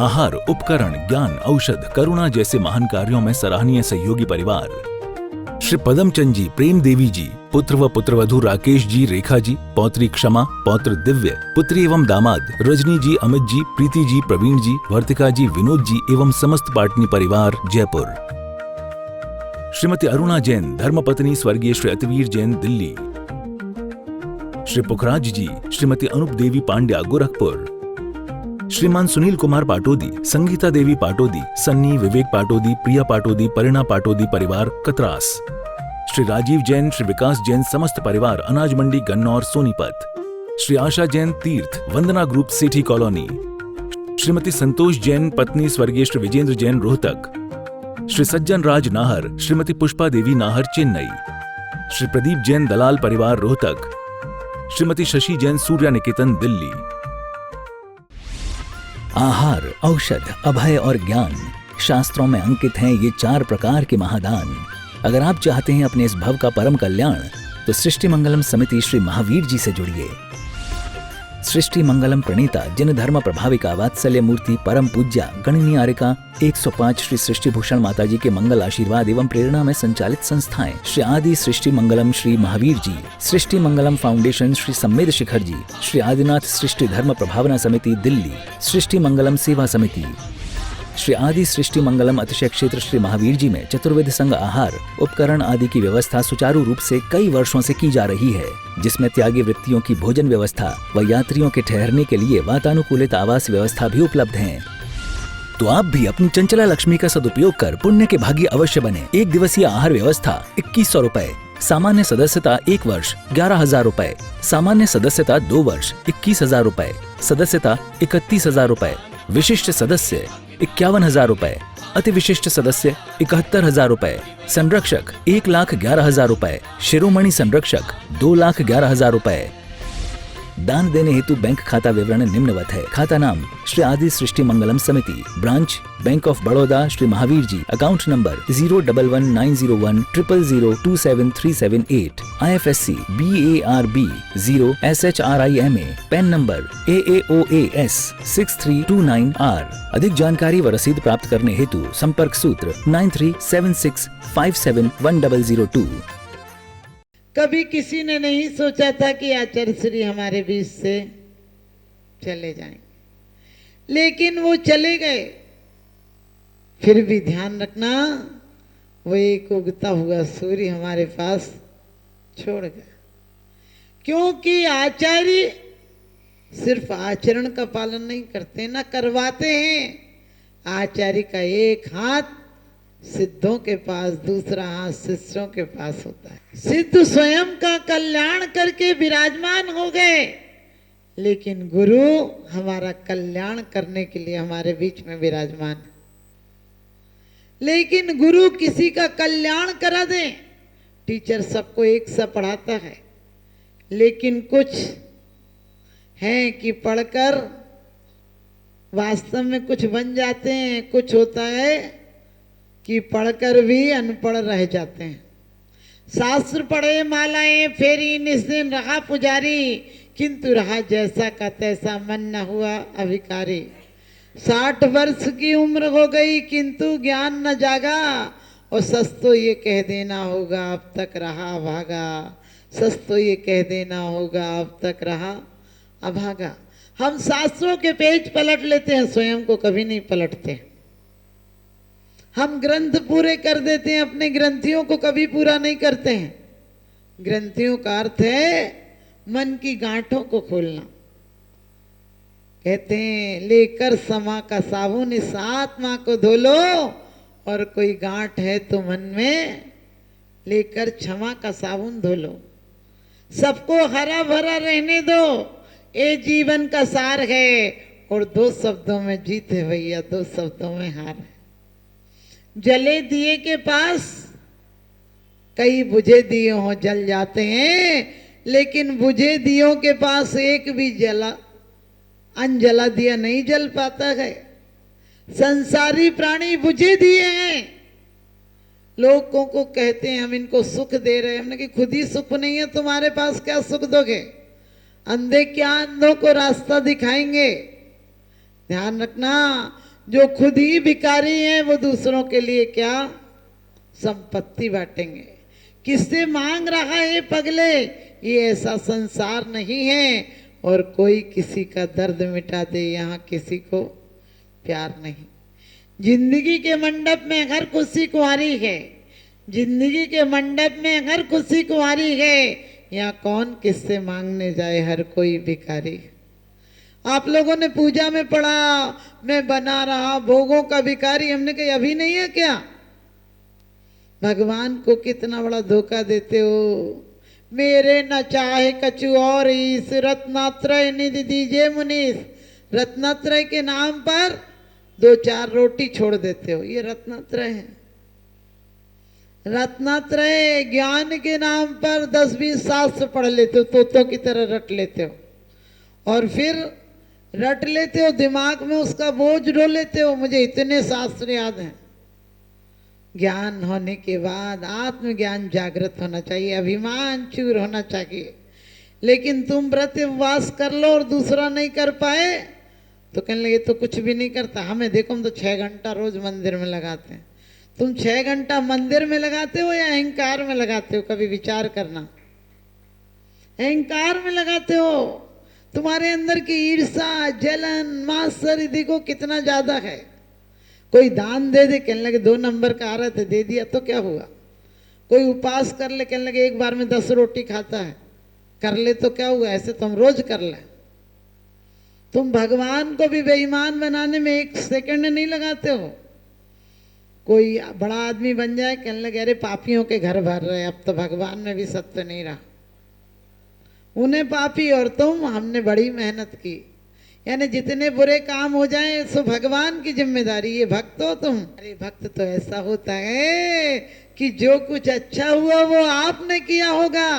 आहार, उपकरण, ज्ञान, औषध, करुणा जैसे महान कार्यों में सराहनीय सहयोगी परिवार। श्री पदमचंद जी, प्रेम देवी जी, पुत्र व पुत्रवधू राकेश जी, रेखा जी, पौत्री क्षमा, पौत्र दिव्य, पुत्री एवं दामाद रजनी जी, अमित जी, प्रीति जी, प्रवीण जी, वर्तिका जी, विनोद जी एवं समस्त पाटनी परिवार, जयपुर। श्रीमती अरुणा जैन, धर्मपत्नी स्वर्गीय श्री अतिवीर जैन, दिल्ली। श्री पुखराज जी, श्रीमती अनूप देवी पांड्या, गोरखपुर। श्रीमान सुनील कुमार पाटोदी, संगीता देवी पाटोदी, सन्नी, विवेक पाटोदी, प्रिया पाटोदी, परिणा पाटोदी परिवार, कतरास। श्री राजीव जैन, श्री विकास जैन, समस्त परिवार, अनाज मंडी, गन्नौर, सोनीपत। श्री आशा जैन, तीर्थ, वंदना ग्रुप, सेठी कॉलोनी। श्रीमती संतोष जैन, पत्नी स्वर्गीय श्री विजेंद्र जैन, रोहतक। श्री सज्जन राज नाहर, श्रीमती पुष्पा देवी नाहर, चेन्नई। श्री प्रदीप जैन, दलाल परिवार, रोहतक। श्रीमती शशि जैन, सूर्या निकेतन, दिल्ली। आहार, औषध, अभय और ज्ञान, शास्त्रों में अंकित हैं ये 4 प्रकार के महादान। अगर आप चाहते हैं अपने इस भव का परम कल्याण, तो सृष्टि मंगलम समिति श्री महावीर जी से जुड़िए। सृष्टि मंगलम प्रणीता, जिन धर्म प्रभाविका, वात्सल्य मूर्ति, परम पूज्या, गणनीयारिका 105 श्री सृष्टि भूषण माता जी के मंगल आशीर्वाद एवं प्रेरणा में संचालित संस्थाएं श्री आदि सृष्टि मंगलम श्री महावीर जी, सृष्टि मंगलम फाउंडेशन श्री सम्मेद शिखर जी, श्री आदिनाथ सृष्टि धर्म प्रभावना समिति, दिल्ली, सृष्टि मंगलम सेवा समिति, श्री आदि सृष्टि मंगलम अतिशय क्षेत्र श्री महावीर जी में चतुर्विध संघ आहार, उपकरण आदि की व्यवस्था सुचारू रूप से कई वर्षों से की जा रही है, जिसमें त्यागी वृत्तियों की भोजन व्यवस्था व यात्रियों के ठहरने के लिए वातानुकूलित आवास व्यवस्था भी उपलब्ध है। तो आप भी अपनी चंचला लक्ष्मी का सदुपयोग कर पुण्य के भागी अवश्य बने। 1 दिवसीय आहार व्यवस्था 2100 रुपए, सामान्य सदस्यता 1 वर्ष 11,000 रुपए, सामान्य सदस्यता 2 वर्ष 21,000 रुपए, सदस्यता 31,000 रुपए, विशिष्ट सदस्य 51,000 रुपए, अति विशिष्ट सदस्य 71,000 रुपए, संरक्षक 1,11,000 रुपए, शिरोमणि संरक्षक 2,11,000 रुपए। दान देने हेतु बैंक खाता विवरण निम्नवत है। खाता नाम श्री आदि Srishti Mangalam Samiti, branch Bank of Baroda Shri Mahavir ji, account number 0119010027378, IFSC BARB 0SHRIMA, PAN number AAOAS 6329R। अधिक जानकारी व रसीद प्राप्त करने हेतु संपर्क सूत्र 9376571002। कभी किसी ने नहीं सोचा था कि आचार्य श्री हमारे बीच से चले जाएंगे, लेकिन वो चले गए। फिर भी ध्यान रखना, वो एक उगता हुआ सूर्य हमारे पास छोड़ गया, क्योंकि आचार्य सिर्फ आचरण का पालन नहीं करते, ना करवाते हैं। आचार्य का एक हाथ सिद्धों के पास, दूसरा हाथ शिष्यों के पास होता है। सिद्ध स्वयं का कल्याण करके विराजमान हो गए, लेकिन गुरु हमारा कल्याण करने के लिए हमारे बीच में विराजमान है। लेकिन गुरु किसी का कल्याण करा दे। टीचर सबको एक सा पढ़ाता है, लेकिन कुछ हैं कि पढ़कर वास्तव में कुछ बन जाते हैं। कुछ होता है कि पढ़कर भी अनपढ़ रह जाते हैं। शास्त्र पढ़े, मालाएं फेरी, निस्दिन रहा पुजारी, किंतु रहा जैसा का तैसा, मन न हुआ अभिकारी। 60 वर्ष की उम्र हो गई, किंतु ज्ञान न जागा, और सच तो ये कह देना होगा अब तक रहा भागा। सच तो ये कह देना होगा अब तक रहा अभागा। हम शास्त्रों के पेज पलट लेते हैं, स्वयं को कभी नहीं पलटते। हम ग्रंथ पूरे कर देते हैं, अपने ग्रंथियों को कभी पूरा नहीं करते हैं। ग्रंथियों का अर्थ है मन की गांठों को खोलना। कहते हैं लेकर समा का साबुन इस आत्मा को धो लो, और कोई गांठ है तो मन में लेकर क्षमा का साबुन धो लो। सबको हरा भरा रहने दो, ये जीवन का सार है। और 2 शब्दों में जीत है भैया, 2 शब्दों में हार है। जले दिए के पास कई बुझे दिए हो जल जाते हैं, लेकिन बुझे दियों के पास एक भी अनजला दिया नहीं जल पाता है। संसारी प्राणी बुझे दिए हैं। लोगों को कहते हैं हम इनको सुख दे रहे हैं, हमने कि खुद ही सुख नहीं है तुम्हारे पास, क्या सुख दोगे? अंधे क्या अंधों को रास्ता दिखाएंगे? ध्यान रखना, जो खुद ही भिखारी हैं वो दूसरों के लिए क्या संपत्ति बांटेंगे। किससे मांग रहा है पगले, ये ऐसा संसार नहीं है। और कोई किसी का दर्द मिटा दे, यहाँ किसी को प्यार नहीं। जिंदगी के मंडप में अगर खुशी कुंवारी है, जिंदगी के मंडप में अगर खुशी कुंवारी है, यहाँ कौन किससे मांगने जाए, हर कोई भिखारी। आप लोगों ने पूजा में पढ़ा, मैं बना रहा भोगों का भिखारी, हमने कहा अभी नहीं है क्या? भगवान को कितना बड़ा धोखा देते हो। मेरे न चाहे कछु और ईस, रत्नात्रय निधि दीजिए मुनीस। रत्नात्रय के नाम पर 2-4 रोटी छोड़ देते हो, ये रत्नात्रय है। रत्नात्रय ज्ञान के नाम पर 10-20 शास्त्र पढ़ लेते हो, तोतों की तरह रट लेते हो, और फिर रट लेते हो, दिमाग में उसका बोझ ढो लेते हो, मुझे इतने शास्त्र याद हैं। ज्ञान होने के बाद आत्मज्ञान जागृत होना चाहिए, अभिमान चूर होना चाहिए। लेकिन तुम व्रत उपवास कर लो और दूसरा नहीं कर पाए तो कहने लगे तो कुछ भी नहीं करता। हमें देखो, हम तो 6 घंटा रोज मंदिर में लगाते हैं। तुम 6 घंटा मंदिर में लगाते हो या अहंकार में लगाते हो? कभी विचार करना। अहंकार में लगाते हो। तुम्हारे अंदर की ईर्षा, जलन, मात्सर्य देखो कितना ज्यादा है। कोई दान दे दे, कहने लगे 2 नंबर का आ रहा था, दे दिया तो क्या हुआ। कोई उपास कर ले, कहने लगे एक बार में 10 रोटी खाता है, कर ले तो क्या हुआ, ऐसे तुम रोज कर ले। तुम भगवान को भी बेईमान बनाने में 1 सेकंड नहीं लगाते हो। कोई बड़ा आदमी बन जाए, कहने लगे अरे पापियों के घर भर रहे, अब तो भगवान में भी सत्य नहीं रहा। उन्हें पापी और तुम, हमने बड़ी मेहनत की। यानी जितने बुरे काम हो जाएं सो भगवान की जिम्मेदारी। ये भक्त हो तुम। अरे भक्त तो ऐसा होता है कि जो कुछ अच्छा हुआ वो आपने किया होगा,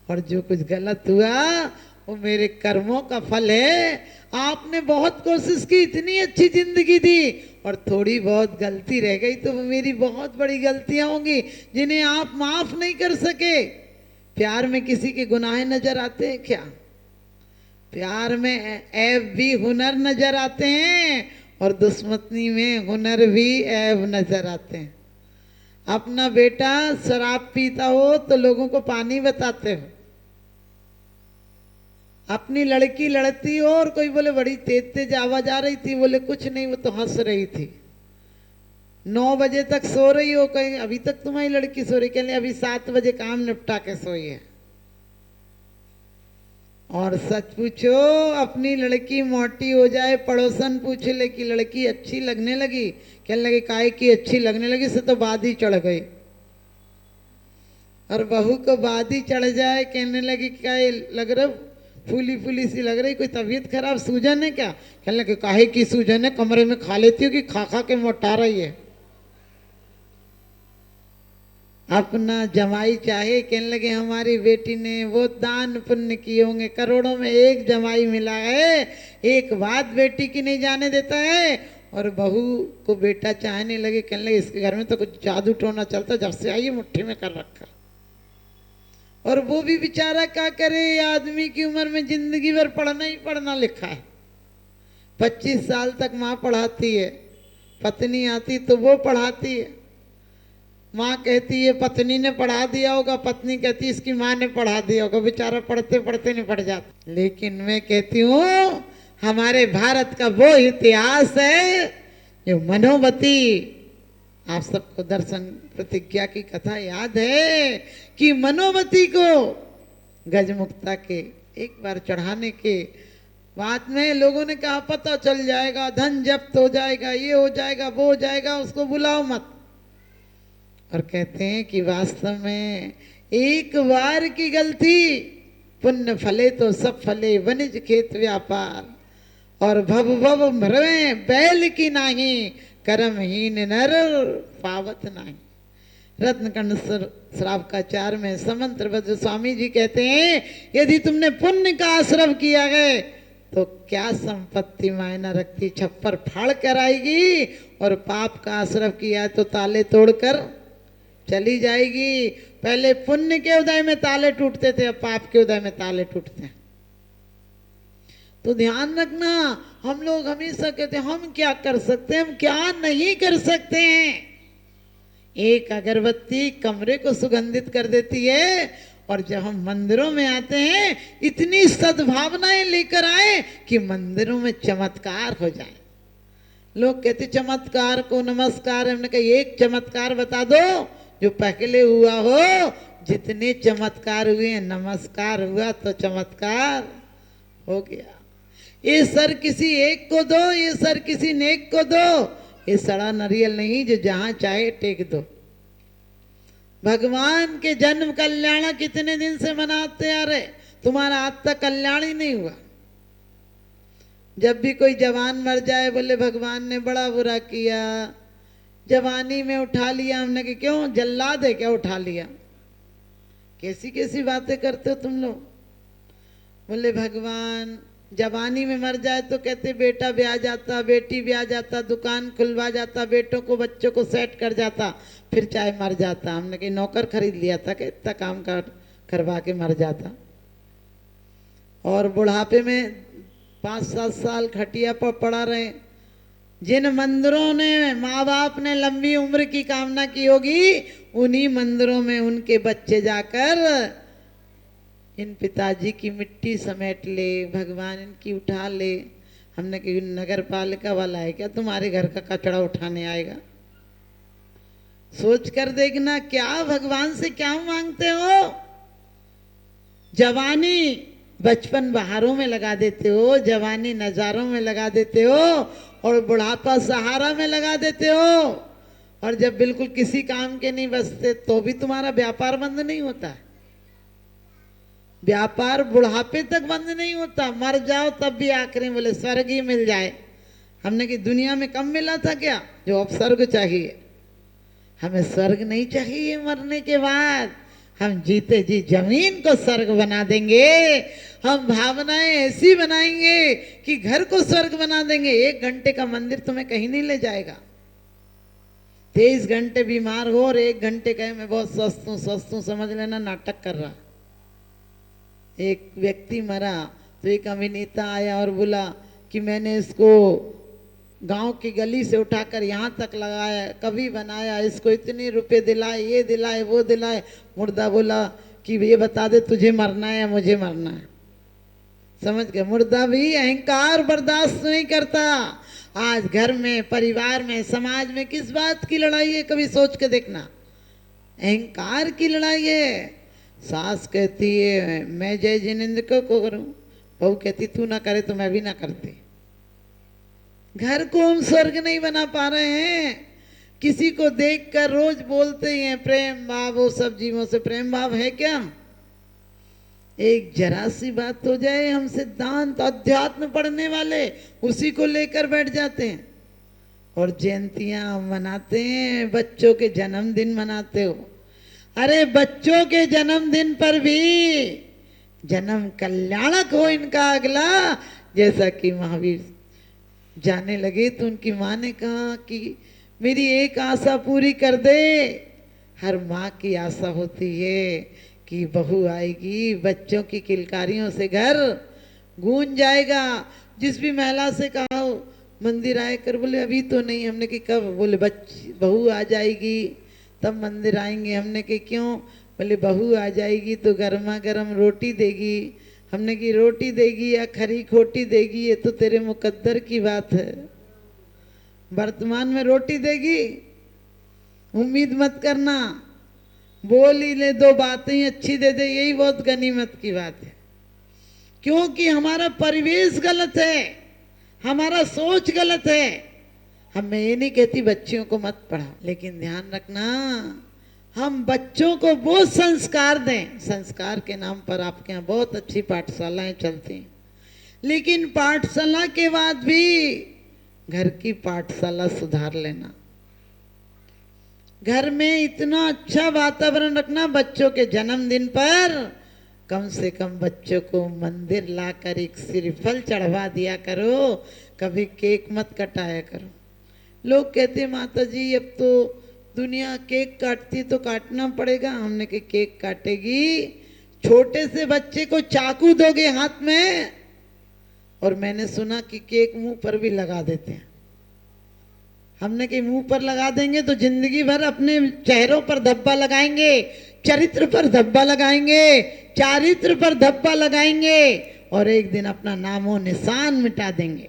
और जो कुछ गलत हुआ वो मेरे कर्मों का फल है। आपने बहुत कोशिश की, इतनी अच्छी जिंदगी दी, और थोड़ी बहुत गलती रह गई तो वो मेरी बहुत बड़ी गलतियां होंगी जिन्हें आप माफ नहीं कर सके। प्यार में किसी के गुनाह नजर आते हैं क्या? प्यार में ऐब भी हुनर नजर आते हैं, और दुश्मनी में हुनर भी ऐब नजर आते हैं। अपना बेटा शराब पीता हो तो लोगों को पानी बताते हो। अपनी लड़की लड़ती हो और कोई बोले बड़ी तेज तेज आवाज आ रही थी, बोले कुछ नहीं वो तो हंस रही थी। 9 बजे तक सो रही हो, कहीं अभी तक तुम्हारी लड़की सो रही, कहले अभी 7 बजे काम निपटा के सोई है। और सच पूछो, अपनी लड़की मोटी हो जाए, पड़ोसन पूछ ले कि लड़की अच्छी लगने लगी, कहने लगे काहे की अच्छी लगने लगी, से तो बादी चढ़ गई। और बहू को बादी चढ़ जाए, कहने लगी क्या लग रहा, फूली फूली सी लग रही, कोई तबीयत खराब, सूजन है क्या? कहने लगे काहे की सूजन है, कमरे में खा लेती हो कि खा खा के मोटा रही है। अपना जमाई चाहे, कहने लगे हमारी बेटी ने वो दान पुण्य किए होंगे, करोड़ों में एक जमाई मिला है, एक बात बेटी की नहीं जाने देता है। और बहू को बेटा चाहने लगे, कहने लगे इसके घर में तो कुछ जादू टोना चलता, जब से आई मुट्ठी में कर रखा। और वो भी बेचारा क्या करे, आदमी की उम्र में जिंदगी भर पढ़ना ही पढ़ना लिखा है। 25 साल तक माँ पढ़ाती है, पत्नी आती तो वो पढ़ाती है। माँ कहती है पत्नी ने पढ़ा दिया होगा, पत्नी कहती इसकी माँ ने पढ़ा दिया होगा, बेचारा पढ़ते पढ़ते नहीं पढ़ जाता। लेकिन मैं कहती हूँ हमारे भारत का वो इतिहास है जो मनोवती, आप सबको दर्शन प्रतिज्ञा की कथा याद है कि मनोवती को गजमुक्ता के एक बार चढ़ाने के बाद में लोगों ने कहा पता चल जाएगा, धन जब्त हो जाएगा, ये हो जाएगा, वो हो जाएगा, उसको बुलाओ मत। और कहते हैं कि वास्तव में एक बार की गलती पुण्य फले तो सब फले, वनिज खेत व्यापार, और भव भव मरवे बैल की नाही, कर्महीन नर पावत नाही। रत्नकंड श्रावकाचार में समंत्र भद्र स्वामी जी कहते हैं यदि तुमने पुण्य का आश्रव किया है तो क्या संपत्ति मायना रखती, छप्पर फाड़ कर आएगी, और पाप का आश्रव किया है तो ताले तोड़कर चली जाएगी। पहले पुण्य के उदय में ताले टूटते थे, अब पाप के उदय में ताले टूटते हैं। तो ध्यान रखना, हम लोग हमेशा कहते हैं हम क्या कर सकते हैं, हम क्या नहीं कर सकते हैं। एक अगरबत्ती कमरे को सुगंधित कर देती है, और जब हम मंदिरों में आते हैं इतनी सद्भावनाएं लेकर आए कि मंदिरों में चमत्कार हो जाए। लोग कहते चमत्कार को नमस्कार, हमने कहा एक चमत्कार बता दो जो पहले हुआ हो। जितने चमत्कार हुए हैं, नमस्कार हुआ तो चमत्कार हो गया। ये सर किसी एक को दो, ये सर किसी नेक को दो, ये सड़ा नारियल नहीं जो जहां चाहे टेक दो। भगवान के जन्म कल्याण कितने दिन से मनाते आ रहे, तुम्हारा आज तक कल्याण ही नहीं हुआ। जब भी कोई जवान मर जाए बोले भगवान ने बड़ा बुरा किया, जवानी में उठा लिया हमने कि क्यों जल्लाद है क्या उठा लिया। कैसी कैसी बातें करते हो तुम लोग। बोले भगवान जवानी में मर जाए तो कहते बेटा ब्याह जाता, बेटी ब्याह जाता, दुकान खुलवा जाता, बेटों को बच्चों को सेट कर जाता, फिर चाहे मर जाता। हमने कहीं नौकर खरीद लिया था कि इतना काम करवा के मर जाता। और बुढ़ापे में 5-7 साल खटिया पर पड़ा रहे। जिन मंदिरों ने माँ बाप ने लंबी उम्र की कामना की होगी, उन्हीं मंदिरों में उनके बच्चे जाकर इन पिताजी की मिट्टी समेट ले, भगवान इनकी उठा ले। हमने कहा नगर पालिका वाला है क्या तुम्हारे घर का कचरा उठाने आएगा। सोच कर देखना क्या भगवान से क्या मांगते हो। जवानी बचपन बहारों में लगा देते हो, जवानी नजारों में लगा देते हो, और बुढ़ापा सहारा में लगा देते हो। और जब बिल्कुल किसी काम के नहीं बचते तो भी तुम्हारा व्यापार बंद नहीं होता। व्यापार बुढ़ापे तक बंद नहीं होता, मर जाओ तब भी आखिरी बोले स्वर्ग ही मिल जाए। हमने कि दुनिया में कम मिला था क्या जो अब स्वर्ग चाहिए। हमें स्वर्ग नहीं चाहिए मरने के बाद, हम जीते जी जमीन को स्वर्ग बना देंगे। हम भावनाएं ऐसी बनाएंगे कि घर को स्वर्ग बना देंगे। 1 घंटे का मंदिर तुम्हें कहीं नहीं ले जाएगा। 23 घंटे बीमार हो और 1 घंटे कहे मैं बहुत स्वस्थ हूं, समझ लेना नाटक कर रहा। एक व्यक्ति मरा तो एक अभिनेता आया और बोला कि मैंने इसको गांव की गली से उठाकर यहाँ तक लगाया, कभी बनाया, इसको इतने रुपए दिलाए, ये दिलाए, वो दिलाए। मुर्दा बोला कि ये बता दे तुझे मरना है या मुझे मरना है। समझ गए, मुर्दा भी अहंकार बर्दाश्त नहीं करता। आज घर में, परिवार में, समाज में किस बात की लड़ाई है, कभी सोच के देखना। अहंकार की लड़ाई है। सास कहती है मैं जय जिनेंद्र को करूं, बहू कहती तू ना करे तो मैं भी ना करती। घर को हम स्वर्ग नहीं बना पा रहे हैं। किसी को देखकर रोज बोलते ही हैं प्रेम भाव, वो सब जीवों से प्रेम भाव है क्या। एक जरा सी बात हो जाए, हम सिद्धांत अध्यात्म पढ़ने वाले उसी को लेकर बैठ जाते हैं और जयंतियां मनाते हैं, बच्चों के जन्मदिन मनाते हो। अरे बच्चों के जन्मदिन पर भी जन्म कल्याणक हो इनका अगला। जैसा कि महावीर जाने लगे तो उनकी माँ ने कहा कि मेरी एक आशा पूरी कर दे। हर माँ की आशा होती है कि बहू आएगी, बच्चों की किलकारियों से घर गूंज जाएगा। जिस भी महिला से कहा मंदिर आए कर, बोले अभी तो नहीं। हमने कि कब, बोले बहू आ जाएगी तब मंदिर आएंगे। हमने कि क्यों, बोले बहू आ जाएगी तो गर्मा गर्म रोटी देगी। हमने कि रोटी देगी या खरी खोटी देगी ये तो तेरे मुकद्दर की बात है। वर्तमान में रोटी देगी, उम्मीद मत करना। बोल ही ले, 2 बातें अच्छी दे दे, यही बहुत गनीमत की बात है। क्योंकि हमारा परिवेश गलत है, हमारा सोच गलत है। हम मैं ये नहीं कहती बच्चियों को मत पढ़ाओ, लेकिन ध्यान रखना हम बच्चों को वो संस्कार दें। संस्कार के नाम पर आपके यहाँ बहुत अच्छी पाठशालाएं चलती हैं, लेकिन पाठशाला के बाद भी घर की पाठशाला सुधार लेना। घर में इतना अच्छा वातावरण रखना। बच्चों के जन्मदिन पर कम से कम बच्चों को मंदिर लाकर एक श्रीफल चढ़वा दिया करो, कभी केक मत कटाया करो। लोग कहते माता जी अब तो दुनिया केक काटती तो काटना पड़ेगा। हमने कि केक काटेगी, छोटे से बच्चे को चाकू दोगे हाथ में और मैंने सुना कि केक मुंह पर भी लगा देते हैं। हमने कि मुंह पर लगा देंगे तो जिंदगी भर अपने चेहरों पर धब्बा लगाएंगे, चरित्र पर धब्बा लगाएंगे, चारित्र पर धब्बा लगाएंगे और एक दिन अपना नामो निशान मिटा देंगे।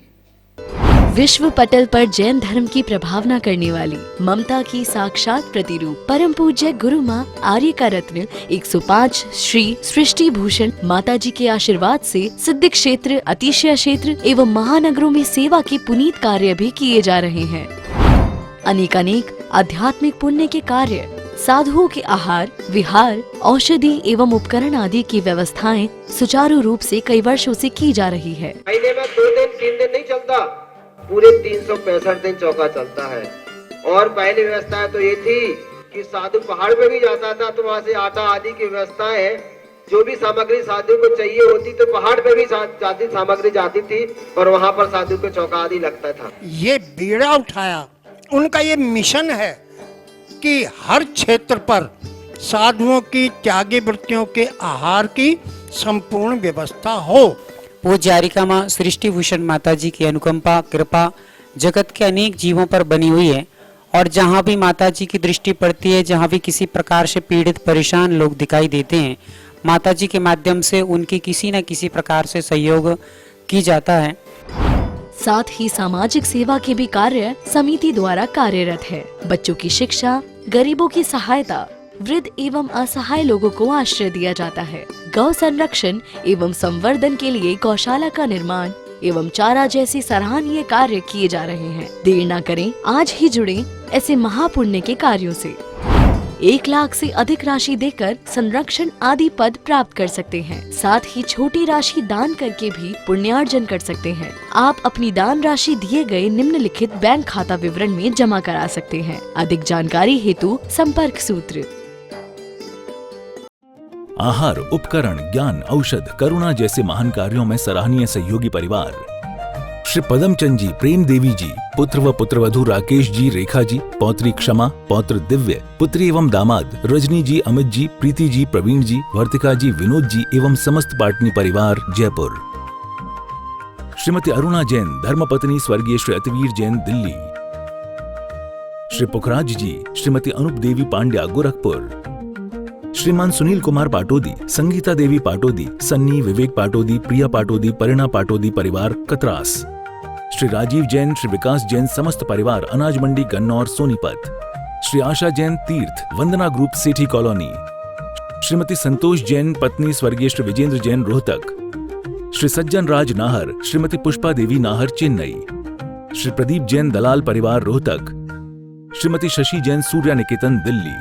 विश्व पटल पर जैन धर्म की प्रभावना करने वाली ममता की साक्षात प्रतिरूप परम पूज्य गुरु माँ आर्य का रत्न 105 श्री सृष्टि भूषण माता जी के आशीर्वाद से सिद्ध क्षेत्र, अतिशय क्षेत्र एवं महानगरों में सेवा के पुनीत कार्य भी किए जा रहे हैं। अनेकानेक आध्यात्मिक पुण्य के कार्य, साधुओं के आहार, विहार, औषधि एवं उपकरण आदि की व्यवस्थाएं सुचारू रूप से कई वर्षों से की जा रही है। महीने में 2 दिन 3 दिन नहीं चलता, पूरे 365 दिन चौका चलता है। और पहली व्यवस्था तो ये थी कि साधु पहाड़ पे भी जाता था तो वहाँ से आटा आदि की व्यवस्था है, जो भी सामग्री साधु को चाहिए होती तो पहाड़ पे भी जाती सामग्री जाती थी और वहाँ पर साधु को चौका आदि लगता था। ये बीड़ा उठाया, उनका ये मिशन है कि हर क्षेत्र पर साधुओं की त्यागी वृत्तियों के आहार की संपूर्ण व्यवस्था हो। पूज्य आर्यिका माँ सृष्टि भूषण माता जी की अनुकंपा कृपा जगत के अनेक जीवों पर बनी हुई है और जहाँ भी माता जी की दृष्टि पड़ती है, जहाँ भी किसी प्रकार से पीड़ित परेशान लोग दिखाई देते हैं, माता जी के माध्यम से उनकी किसी न किसी प्रकार से सहयोग की जाता है। साथ ही सामाजिक सेवा के भी कार्य समिति द्वारा कार्यरत है। बच्चों की शिक्षा, गरीबों की सहायता, वृद्ध एवं असहाय लोगों को आश्रय दिया जाता है। गौ संरक्षण एवं संवर्धन के लिए गौशाला का निर्माण एवं चारा जैसे सराहनीय कार्य किए जा रहे हैं। देर न करें, आज ही जुड़े ऐसे महापुण्य के कार्यों से। 1 लाख से अधिक राशि देकर संरक्षण आदि पद प्राप्त कर सकते हैं। साथ ही छोटी राशि दान करके भी पुण्यार्जन कर सकते हैं। आप अपनी दान राशि दिए गए निम्नलिखित बैंक खाता विवरण में जमा करा सकते हैं। अधिक जानकारी हेतु संपर्क सूत्र। आहार, उपकरण, ज्ञान, औषध, करुणा जैसे महान कार्यों में सराहनीय सहयोगी परिवार श्री पदमचंद जी, प्रेम देवी जी, पुत्र व पुत्रवधू राकेश जी, रेखा जी, पौत्री क्षमा, पौत्र दिव्य, पुत्री एवं दामाद रजनी जी, अमित जी, प्रीति जी, प्रवीण जी, वर्तिका जी, विनोद जी एवं समस्त पाटनी परिवार जयपुर। श्रीमती अरुणा जैन, धर्मपत्नी स्वर्गीय श्री अतिवीर जैन, दिल्ली। श्री पुखराज जी, श्रीमती अनूप देवी पांड्या, गोरखपुर। श्रीमान सुनील कुमार पाटोदी, संगीता देवी पाटोदी, सन्नी, विवेक पाटोदी, प्रिया पाटोदी, परिणा पाटोदी परिवार कतरास। श्री राजीव जैन, श्री विकास जैन, समस्त परिवार अनाज मंडी गन्नौर सोनीपत। श्री आशा जैन, तीर्थ, वंदना group, city colony. Shrimati Santosh Jain, पत्नी स्वर्गीय श्री विजेंद्र जैन, रोहतक। श्री सज्जन राज नाहर, श्रीमती पुष्पा देवी नाहर, चेन्नई। श्री प्रदीप जैन, दलाल परिवार, रोहतक। श्रीमती शशि जैन, सूर्या निकेतन, दिल्ली।